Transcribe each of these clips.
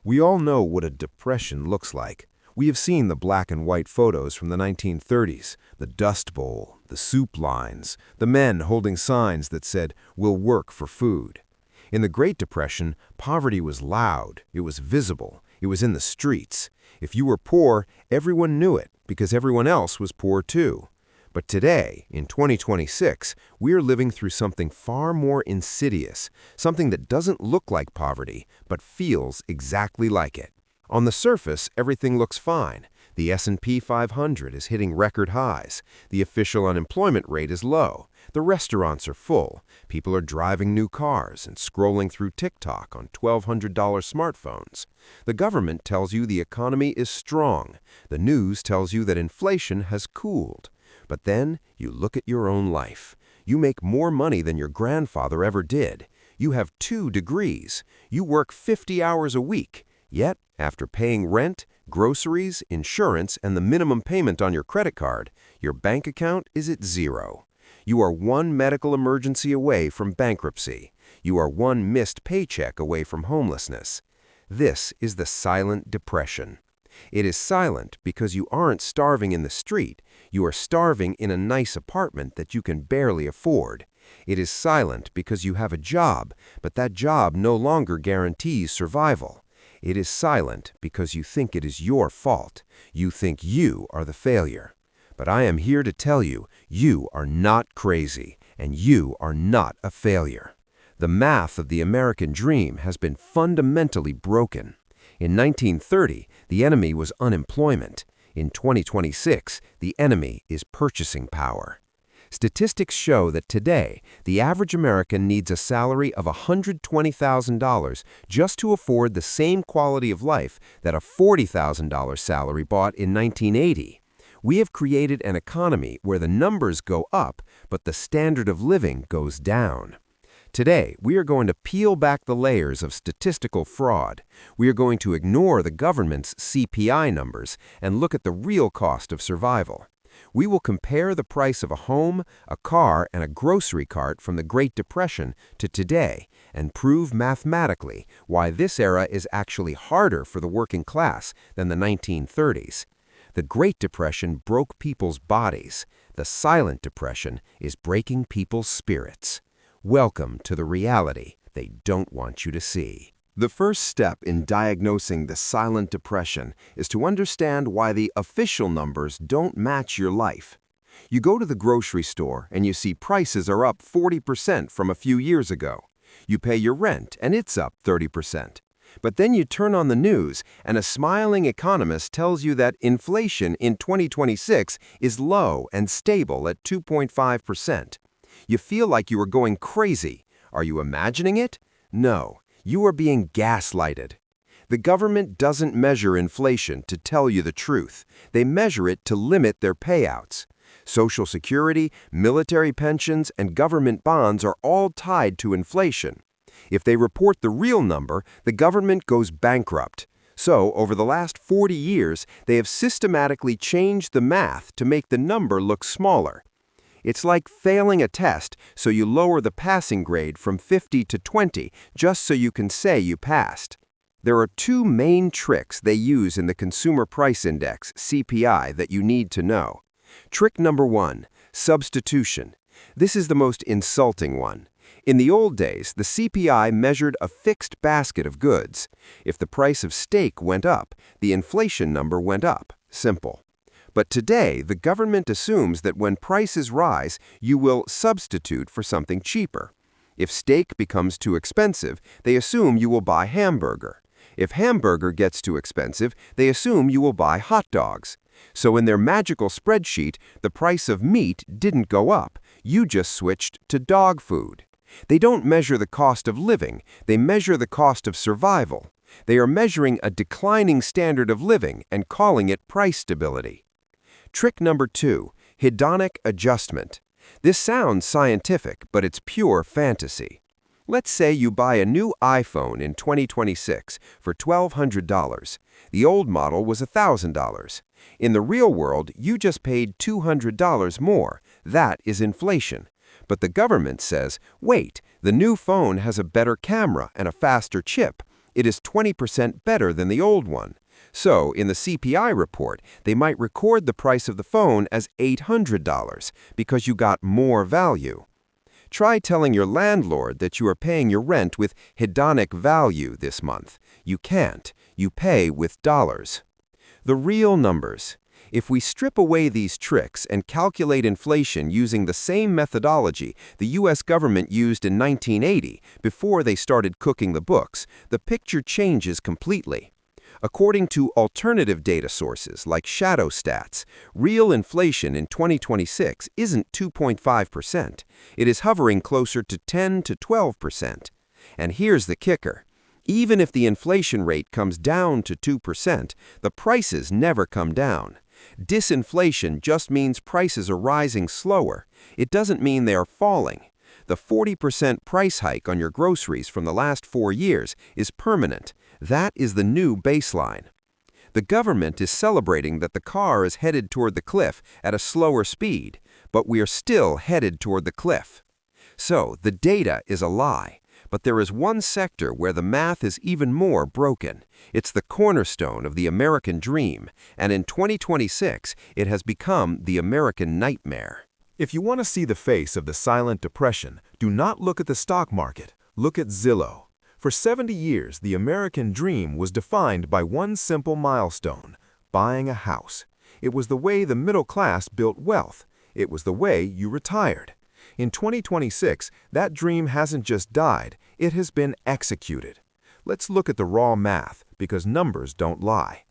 We all know what a depression looks like. We have seen the black and white photos from the 1930s, the Dust Bowl, the soup lines, the men holding signs that said, "We'll work for food." In the Great Depression, poverty was loud, it was visible, it was in the streets. If you were poor, everyone knew it because everyone else was poor too. But today, in 2026, we are living through something far more insidious, something that doesn't look like poverty, but feels exactly like it. On the surface, everything looks fine. The S&P 500 is hitting record highs. The official unemployment rate is low. The restaurants are full. People are driving new cars and scrolling through TikTok on $1,200 smartphones. The government tells you the economy is strong. The news tells you that inflation has cooled. But then you look at your own life. You make more money than your grandfather ever did. You have 2 degrees. You work 50 hours a week. Yet, after paying rent, groceries, insurance, and the minimum payment on your credit card, your bank account is at 0. You are 1 medical emergency away from bankruptcy. You are 1 missed paycheck away from homelessness. This is the silent depression. It is silent because you aren't starving in the street. You are starving in a nice apartment that you can barely afford. It is silent because you have a job, but that job no longer guarantees survival. It is silent because you think it is your fault. You think you are the failure. But I am here to tell you, you are not crazy, and you are not a failure. The math of the American dream has been fundamentally broken. In 1930, the enemy was unemployment. In 2026, the enemy is purchasing power. Statistics show that today, the average American needs a salary of $120,000 just to afford the same quality of life that a $40,000 salary bought in 1980. We have created an economy where the numbers go up, but the standard of living goes down. Today, we are going to peel back the layers of statistical fraud. We are going to ignore the government's CPI numbers and look at the real cost of survival. We will compare the price of a home, a car, and a grocery cart from the Great Depression to today and prove mathematically why this era is actually harder for the working class than the 1930s. The Great Depression broke people's bodies. The Silent Depression is breaking people's spirits. Welcome to the reality they don't want you to see. The first step in diagnosing the silent depression is to understand why the official numbers don't match your life. You go to the grocery store and you see prices are up 40% from a few years ago. You pay your rent and it's up 30%. But then you turn on the news and a smiling economist tells you that inflation in 2026 is low and stable at 2.5%. You feel like you are going crazy. Are you imagining it? No. You are being gaslighted. The government doesn't measure inflation to tell you the truth. They measure it to limit their payouts. Social Security, military pensions, and government bonds are all tied to inflation. If they report the real number, the government goes bankrupt. So, over the last 40 years, they have systematically changed the math to make the number look smaller. It's like failing a test, so you lower the passing grade from 50 to 20 just so you can say you passed. There are 2 main tricks they use in the Consumer Price Index, CPI, that you need to know. Trick number 1, substitution. This is the most insulting one. In the old days, the CPI measured a fixed basket of goods. If the price of steak went up, the inflation number went up. Simple. But today, the government assumes that when prices rise, you will substitute for something cheaper. If steak becomes too expensive, they assume you will buy hamburger. If hamburger gets too expensive, they assume you will buy hot dogs. So in their magical spreadsheet, the price of meat didn't go up. You just switched to dog food. They don't measure the cost of living. They measure the cost of survival. They are measuring a declining standard of living and calling it price stability. Trick number 2, hedonic adjustment. This sounds scientific, but it's pure fantasy. Let's say you buy a new iPhone in 2026 for $1,200. The old model was $1,000. In the real world, you just paid $200 more. That is inflation. But the government says, wait, the new phone has a better camera and a faster chip. It is 20% better than the old one. So, in the CPI report, they might record the price of the phone as $800 because you got more value. Try telling your landlord that you are paying your rent with hedonic value this month. You can't. You pay with dollars. The real numbers. If we strip away these tricks and calculate inflation using the same methodology the U.S. government used in 1980 before they started cooking the books, the picture changes completely. According to alternative data sources like Shadow Stats, real inflation in 2026 isn't 2.5%. It is hovering closer to 10 to 12%. And here's the kicker. Even if the inflation rate comes down to 2%, the prices never come down. Disinflation just means prices are rising slower. It doesn't mean they are falling. The 40% price hike on your groceries from the last 4 years is permanent. That is the new baseline. The government is celebrating that the car is headed toward the cliff at a slower speed, but we are still headed toward the cliff. So, the data is a lie. But there is one sector where the math is even more broken. It's the cornerstone of the American dream, and in 2026, it has become the American nightmare. If you want to see the face of the silent depression, do not look at the stock market. Look at Zillow. For 70 years, the American dream was defined by one simple milestone: buying a house. It was the way the middle class built wealth. It was the way you retired. In 2026, that dream hasn't just died, it has been executed. Let's look at the raw math, because numbers don't lie.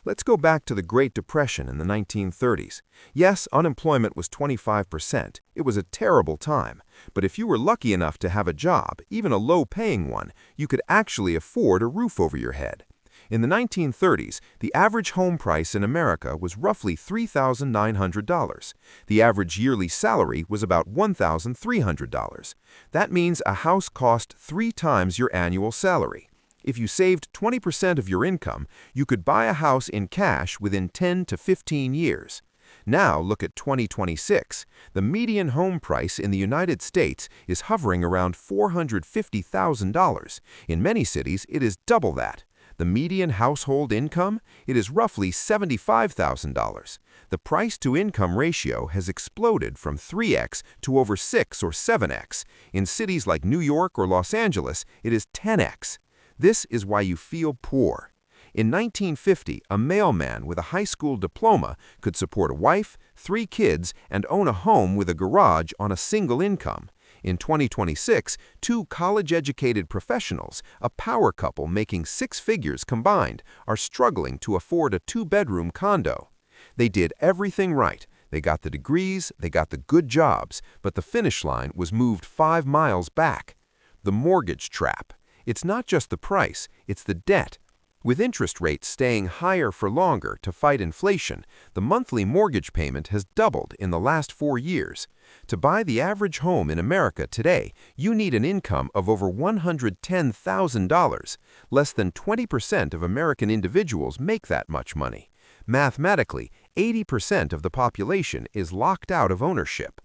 Let's go back to the Great Depression in the 1930s. Yes, unemployment was 25%. It was a terrible time. But if you were lucky enough to have a job, even a low-paying one, you could actually afford a roof over your head. In the 1930s, the average home price in America was roughly $3,900. The average yearly salary was about $1,300. That means a house cost 3 times your annual salary. If you saved 20% of your income, you could buy a house in cash within 10 to 15 years. Now look at 2026. The median home price in the United States is hovering around $450,000. In many cities, it is double that. The median household income? It is roughly $75,000. The price-to-income ratio has exploded from 3x to over 6 or 7x. In cities like New York or Los Angeles, it is 10x. This is why you feel poor. In 1950, a mailman with a high school diploma could support a wife, 3 kids, and own a home with a garage on a single income. In 2026, 2 college-educated professionals, a power couple making 6 figures combined, are struggling to afford a 2-bedroom condo. They did everything right. They got the degrees, they got the good jobs, but the finish line was moved 5 miles back. The mortgage trap. It's not just the price, it's the debt. With interest rates staying higher for longer to fight inflation, the monthly mortgage payment has doubled in the last 4 years. To buy the average home in America today, you need an income of over $110,000. Less than 20% of American individuals make that much money. Mathematically, 80% of the population is locked out of ownership.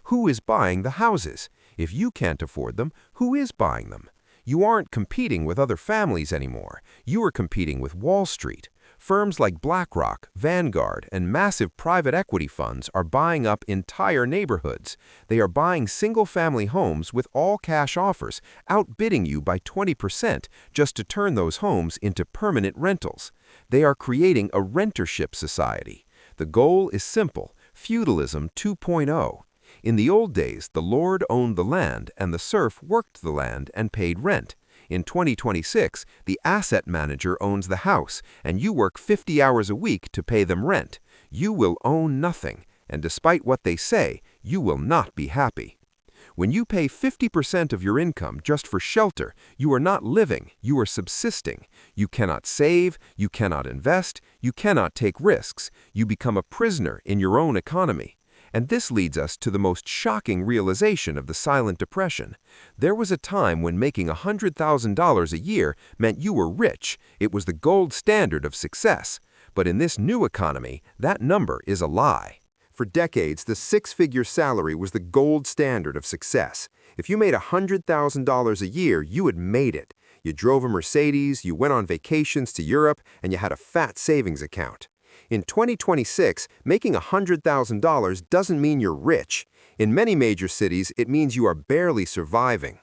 Who is buying the houses? If you can't afford them, who is buying them? You aren't competing with other families anymore. You are competing with Wall Street. Firms like BlackRock, Vanguard, and massive private equity funds are buying up entire neighborhoods. They are buying single-family homes with all-cash offers, outbidding you by 20% just to turn those homes into permanent rentals. They are creating a rentership society. The goal is simple: feudalism 2.0. In the old days, the lord owned the land and the serf worked the land and paid rent. In 2026, the asset manager owns the house, and you work 50 hours a week to pay them rent. You will own nothing, and despite what they say, you will not be happy. When you pay 50% of your income just for shelter, you are not living, you are subsisting. You cannot save, you cannot invest, you cannot take risks. You become a prisoner in your own economy. And this leads us to the most shocking realization of the silent depression. There was a time when making $100,000 a year meant you were rich. It was the gold standard of success. But in this new economy, that number is a lie. For decades, the 6-figure salary was the gold standard of success. If you made $100,000 a year, you had made it. You drove a Mercedes, you went on vacations to Europe, and you had a fat savings account. In 2026, making $100,000 doesn't mean you're rich. In many major cities, it means you are barely surviving.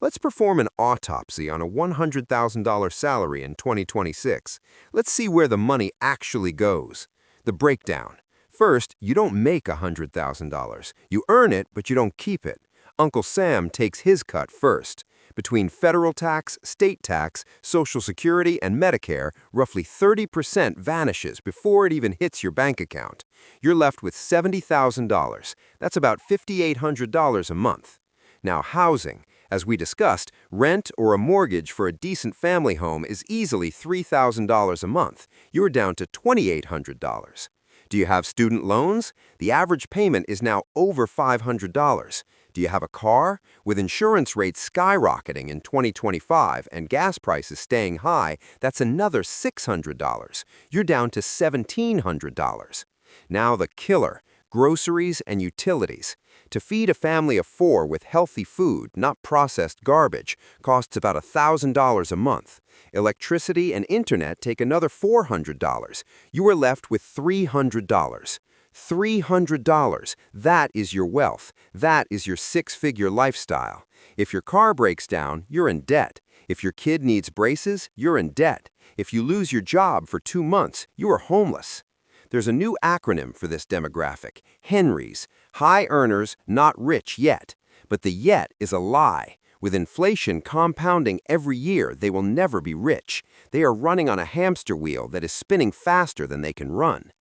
Let's perform an autopsy on a $100,000 salary in 2026. Let's see where the money actually goes. The breakdown. First, you don't make $100,000. You earn it, but you don't keep it. Uncle Sam takes his cut first. Between federal tax, state tax, Social Security, and Medicare, roughly 30% vanishes before it even hits your bank account. You're left with $70,000. That's about $5,800 a month. Now, housing. As we discussed, rent or a mortgage for a decent family home is easily $3,000 a month. You're down to $2,800. Do you have student loans? The average payment is now over $500. Do you have a car? With insurance rates skyrocketing in 2025 and gas prices staying high, that's another $600. You're down to $1,700. Now the killer, groceries and utilities. To feed a family of 4 with healthy food, not processed garbage, costs about $1,000 a month. Electricity and internet take another $400. You are left with $300. $300. That is your wealth. That is your six-figure lifestyle. If your car breaks down, you're in debt. If your kid needs braces, you're in debt. If you lose your job for 2 months, you are homeless. There's a new acronym for this demographic, Henrys, high earners, not rich yet. But the yet is a lie. With inflation compounding every year, they will never be rich. They are running on a hamster wheel that is spinning faster than they can run.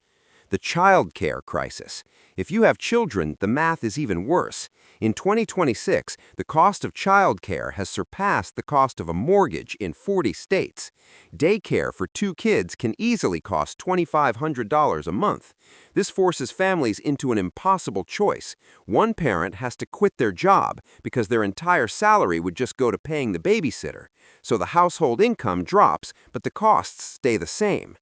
The child care crisis. If you have children, the math is even worse. In 2026, the cost of child care has surpassed the cost of a mortgage in 40 states. Daycare for 2 kids can easily cost $2,500 a month. This forces families into an impossible choice. One parent has to quit their job because their entire salary would just go to paying the babysitter. So the household income drops, but the costs stay the same.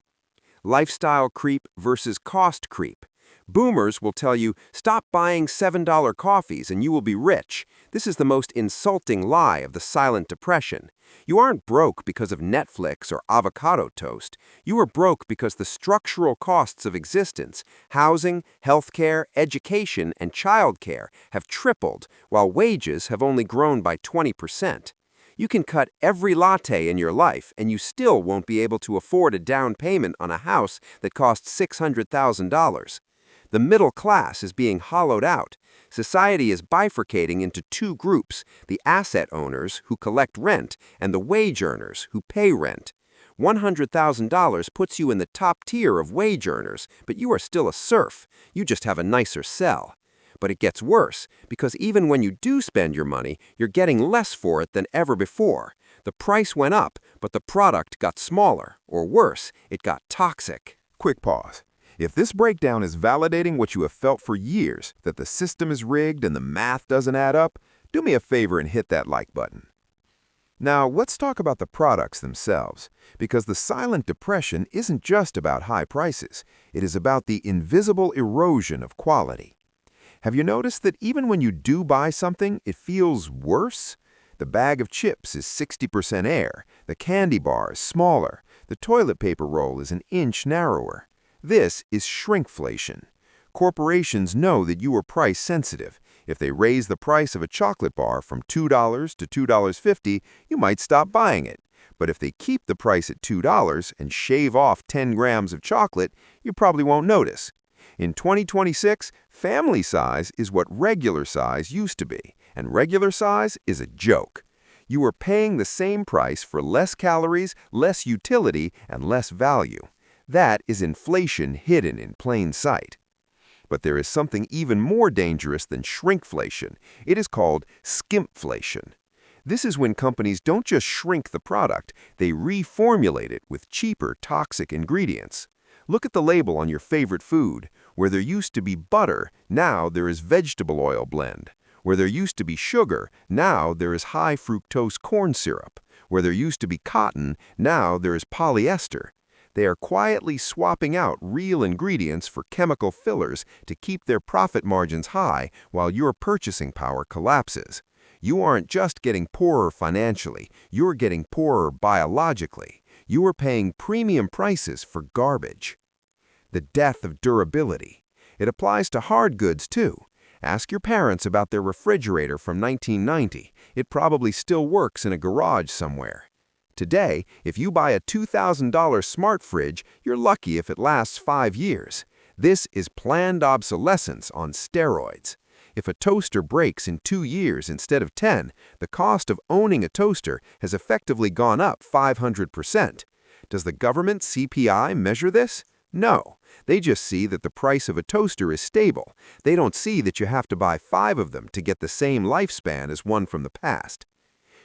Lifestyle creep versus cost creep. Boomers will tell you, stop buying $7 coffees and you will be rich. This is the most insulting lie of the silent depression. You aren't broke because of Netflix or avocado toast. You are broke because the structural costs of existence, housing, healthcare, education, and childcare have tripled, while wages have only grown by 20%. You can cut every latte in your life, and you still won't be able to afford a down payment on a house that costs $600,000. The middle class is being hollowed out. Society is bifurcating into 2 groups, the asset owners who collect rent and the wage earners who pay rent. $100,000 puts you in the top tier of wage earners, but you are still a serf. You just have a nicer cell. But it gets worse, because even when you do spend your money, you're getting less for it than ever before. The price went up, but the product got smaller, or worse, it got toxic. Quick pause. If this breakdown is validating what you have felt for years, that the system is rigged and the math doesn't add up, do me a favor and hit that like button. Now, let's talk about the products themselves, because the silent depression isn't just about high prices. It is about the invisible erosion of quality. Have you noticed that even when you do buy something, it feels worse? The bag of chips is 60% air, the candy bar is smaller, the toilet paper roll is an inch narrower. This is shrinkflation. Corporations know that you are price sensitive. If they raise the price of a chocolate bar from $2 to $2.50, you might stop buying it. But if they keep the price at $2 and shave off 10 grams of chocolate, you probably won't notice. In 2026, family size is what regular size used to be, and regular size is a joke. You are paying the same price for less calories, less utility, and less value. That is inflation hidden in plain sight. But there is something even more dangerous than shrinkflation. It is called skimpflation. This is when companies don't just shrink the product, they reformulate it with cheaper, toxic ingredients. Look at the label on your favorite food. Where there used to be butter, now there is vegetable oil blend. Where there used to be sugar, now there is high fructose corn syrup. Where there used to be cotton, now there is polyester. They are quietly swapping out real ingredients for chemical fillers to keep their profit margins high while your purchasing power collapses. You aren't just getting poorer financially, you're getting poorer biologically. You are paying premium prices for garbage. The death of durability. It applies to hard goods too. Ask your parents about their refrigerator from 1990. It probably still works in a garage somewhere. Today, if you buy a $2,000 smart fridge, you're lucky if it lasts 5 years. This is planned obsolescence on steroids. If a toaster breaks in 2 years instead of 10, the cost of owning a toaster has effectively gone up 500%. Does the government CPI measure this? No. They just see that the price of a toaster is stable. They don't see that you have to buy 5 of them to get the same lifespan as one from the past.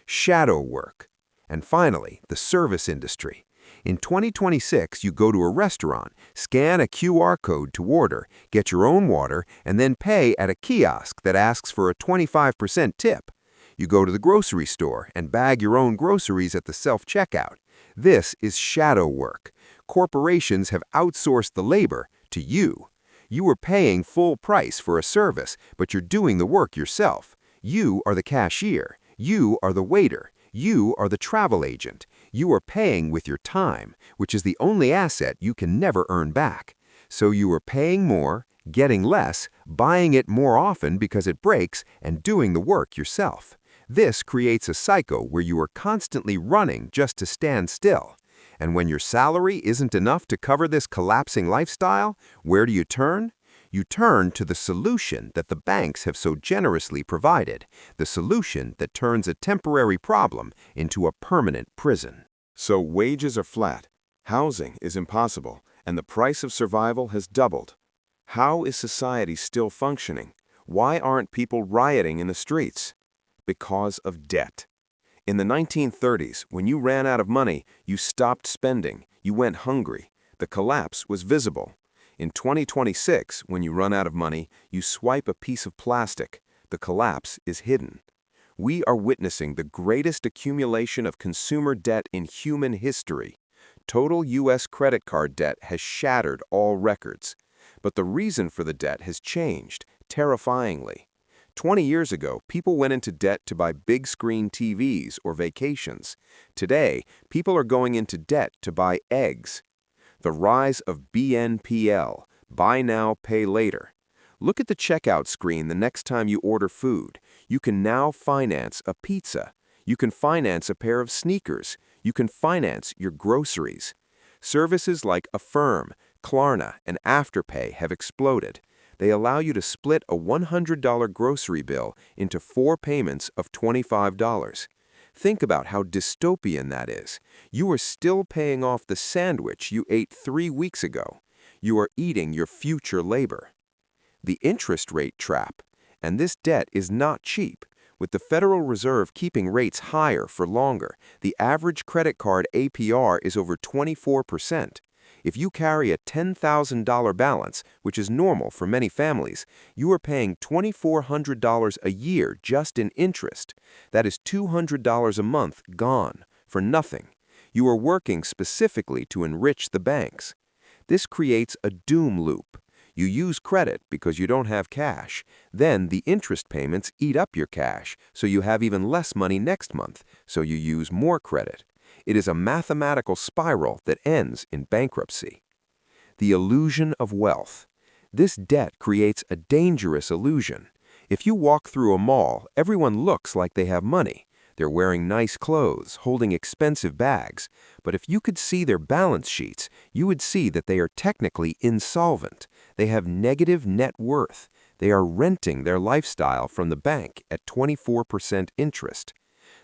Shadow work. And finally, the service industry. In 2026, you go to a restaurant, scan a QR code to order, get your own water, and then pay at a kiosk that asks for a 25% tip. You go to the grocery store and bag your own groceries at the self-checkout. This is shadow work. Corporations have outsourced the labor to you. You are paying full price for a service, but you're doing the work yourself. You are the cashier. You are the waiter. You are the travel agent. You are paying with your time, which is the only asset you can never earn back. So you are paying more, getting less, buying it more often because it breaks, and doing the work yourself. This creates a cycle where you are constantly running just to stand still. And when your salary isn't enough to cover this collapsing lifestyle, where do you turn? You turn to the solution that the banks have so generously provided, the solution that turns a temporary problem into a permanent prison. So wages are flat, housing is impossible, and the price of survival has doubled. How is society still functioning? Why aren't people rioting in the streets? Because of debt. In the 1930s, when you ran out of money, you stopped spending, you went hungry. The collapse was visible. In 2026, when you run out of money, you swipe a piece of plastic. The collapse is hidden. We are witnessing the greatest accumulation of consumer debt in human history. Total U.S. credit card debt has shattered all records. But the reason for the debt has changed, terrifyingly. 20 years ago, people went into debt to buy big-screen TVs or vacations. Today, people are going into debt to buy eggs. The rise of BNPL, buy now, pay later. Look at the checkout screen the next time you order food. You can now finance a pizza. You can finance a pair of sneakers. You can finance your groceries. Services like Affirm, Klarna, and Afterpay have exploded. They allow you to split a $100 grocery bill into 4 payments of $25. Think about how dystopian that is. You are still paying off the sandwich you ate 3 weeks ago. You are eating your future labor. The interest rate trap. And this debt is not cheap. With the Federal Reserve keeping rates higher for longer, the average credit card APR is over 24%. If you carry a $10,000 balance, which is normal for many families, you are paying $2,400 a year just in interest. That is $200 a month gone, for nothing. You are working specifically to enrich the banks. This creates a doom loop. You use credit because you don't have cash. Then the interest payments eat up your cash, so you have even less money next month, so you use more credit. It is a mathematical spiral that ends in bankruptcy. The illusion of wealth. This debt creates a dangerous illusion. If you walk through a mall, everyone looks like they have money. They're wearing nice clothes, holding expensive bags. But if you could see their balance sheets, you would see that they are technically insolvent. They have negative net worth. They are renting their lifestyle from the bank at 24% interest.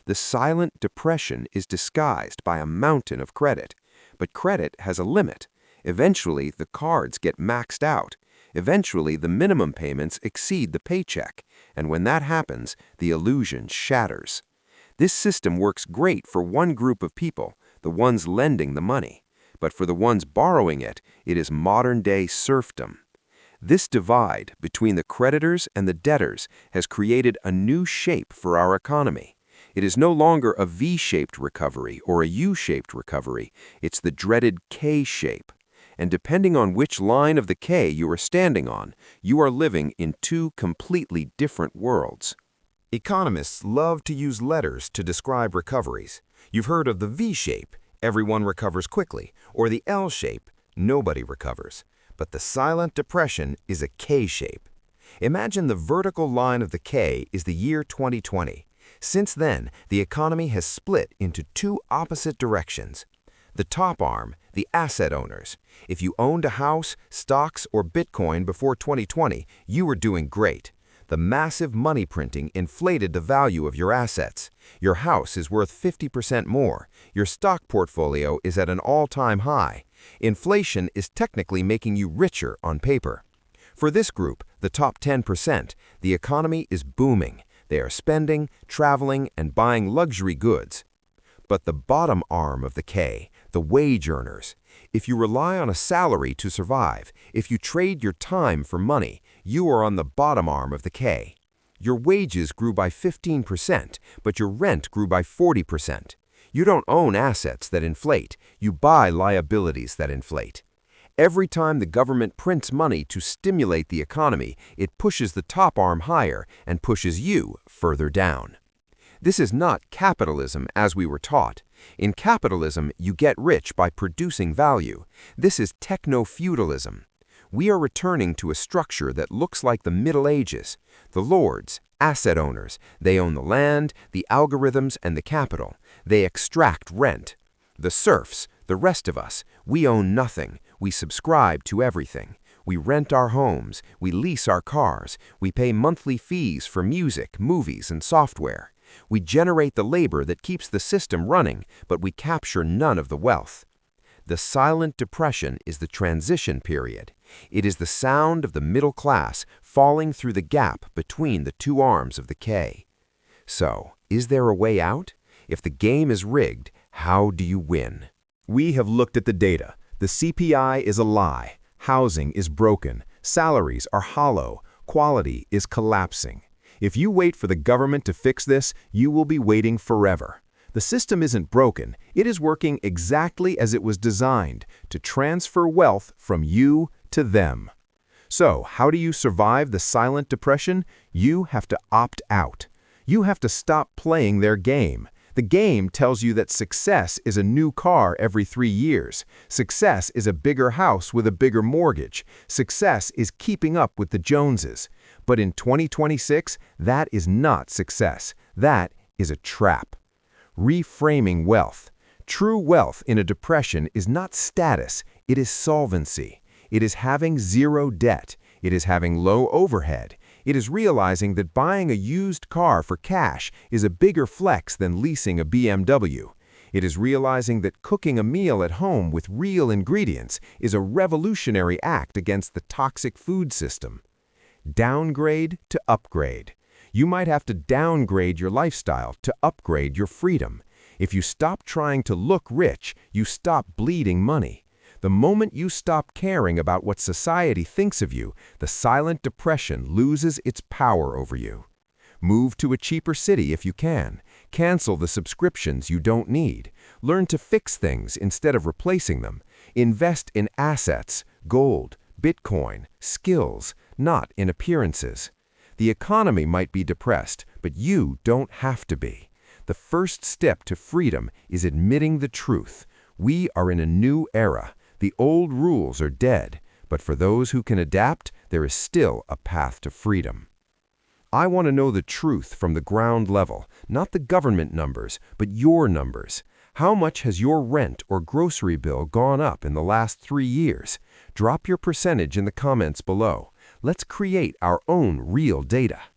The silent depression is disguised by a mountain of credit. But credit has a limit. Eventually, the cards get maxed out. Eventually, the minimum payments exceed the paycheck. And when that happens, the illusion shatters. This system works great for one group of people, the ones lending the money. But for the ones borrowing it, it is modern-day serfdom. This divide between the creditors and the debtors has created a new shape for our economy. It is no longer a V-shaped recovery or a U-shaped recovery. It's the dreaded K-shape. And depending on which line of the K you are standing on, you are living in 2 completely different worlds. Economists love to use letters to describe recoveries. You've heard of the V shape, everyone recovers quickly, or the L shape, nobody recovers. But the silent depression is a K shape. Imagine the vertical line of the K is the year 2020. Since then, the economy has split into two opposite directions. The top arm, the asset owners. If you owned a house, stocks, or Bitcoin before 2020, you were doing great. The massive money printing inflated the value of your assets. Your house is worth 50% more. Your stock portfolio is at an all-time high. Inflation is technically making you richer on paper. For this group, the top 10%, the economy is booming. They are spending, traveling, and buying luxury goods. But the bottom arm of the K, the wage earners. If you rely on a salary to survive, if you trade your time for money, you are on the bottom arm of the K. Your wages grew by 15%, but your rent grew by 40%. You don't own assets that inflate, you buy liabilities that inflate. Every time the government prints money to stimulate the economy, it pushes the top arm higher and pushes you further down. This is not capitalism as we were taught. In capitalism, you get rich by producing value. This is techno-feudalism. We are returning to a structure that looks like the Middle Ages. The lords, asset owners, they own the land, the algorithms, and the capital. They extract rent. The serfs, the rest of us, we own nothing. We subscribe to everything. We rent our homes, we lease our cars, we pay monthly fees for music, movies, and software. We generate the labor that keeps the system running, but we capture none of the wealth. The silent depression is the transition period. It is the sound of the middle class falling through the gap between the two arms of the K. So, is there a way out? If the game is rigged, how do you win? We have looked at the data. The CPI is a lie. Housing is broken. Salaries are hollow. Quality is collapsing. If you wait for the government to fix this, you will be waiting forever. The system isn't broken. It is working exactly as it was designed, to transfer wealth from you to them. So, how do you survive the silent depression? You have to opt out. You have to stop playing their game. The game tells you that success is a new car every 3 years. Success is a bigger house with a bigger mortgage. Success is keeping up with the Joneses. But in 2026, that is not success. That is a trap. Reframing wealth. True wealth in a depression is not status, it is solvency. It is having zero debt. It is having low overhead. It is realizing that buying a used car for cash is a bigger flex than leasing a BMW. It is realizing that cooking a meal at home with real ingredients is a revolutionary act against the toxic food system. Downgrade to upgrade. You might have to downgrade your lifestyle to upgrade your freedom. If you stop trying to look rich, you stop bleeding money. The moment you stop caring about what society thinks of you, the silent depression loses its power over you. Move to a cheaper city if you can. Cancel the subscriptions you don't need. Learn to fix things instead of replacing them. Invest in assets, gold, Bitcoin, skills, not in appearances. The economy might be depressed, but you don't have to be. The first step to freedom is admitting the truth. We are in a new era. The old rules are dead, but for those who can adapt, there is still a path to freedom. I want to know the truth from the ground level, not the government numbers, but your numbers. How much has your rent or grocery bill gone up in the last 3 years? Drop your percentage in the comments below. Let's create our own real data.